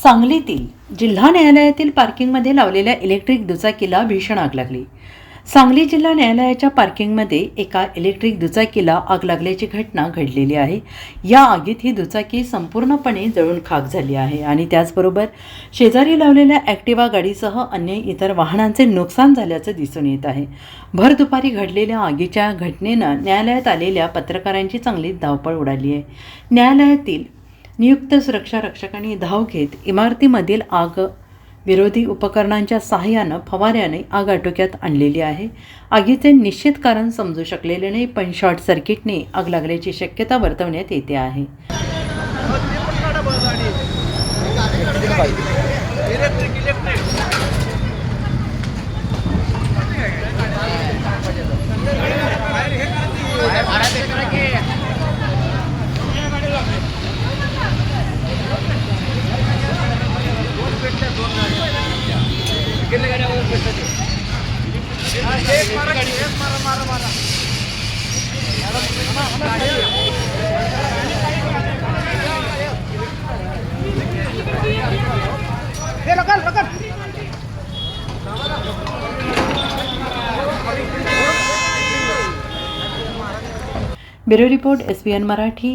सांगलीतील जिल्हा न्यायालयातील पार्किंगमध्ये लावलेल्या इलेक्ट्रिक दुचाकीला भीषण आग लागली। सांगली जिल्हा न्यायालयाच्या पार्किंगमध्ये एका इलेक्ट्रिक दुचाकीला आग लागल्याची घटना घडलेली आहे। या आगीत ही दुचाकी संपूर्णपणे जळून खाक झाली आहे आणि त्याचबरोबर शेजारी लावलेल्या ॲक्टिवा गाडीसह अन्य इतर वाहनांचे नुकसान झाल्याचं दिसून येत आहे। भर दुपारी घडलेल्या आगीच्या घटनेनं न्यायालयात आलेल्या पत्रकारांची चांगलीच धावपळ उडाली आहे। न्यायालयातील नियुक्त सुरक्षा रक्षकांनी धाव घेत इमारतीमधील आग विरोधी उपकरणांच्या सहाय्यानं फवाऱ्याने आग आटोक्यात आणलेली आहे। आगीचे निश्चित कारण समजू शकलेले नाही, पण शॉर्ट सर्किटने आग लागल्याची शक्यता वर्तवण्यात येते आहे। Bureau report SBN Marathi.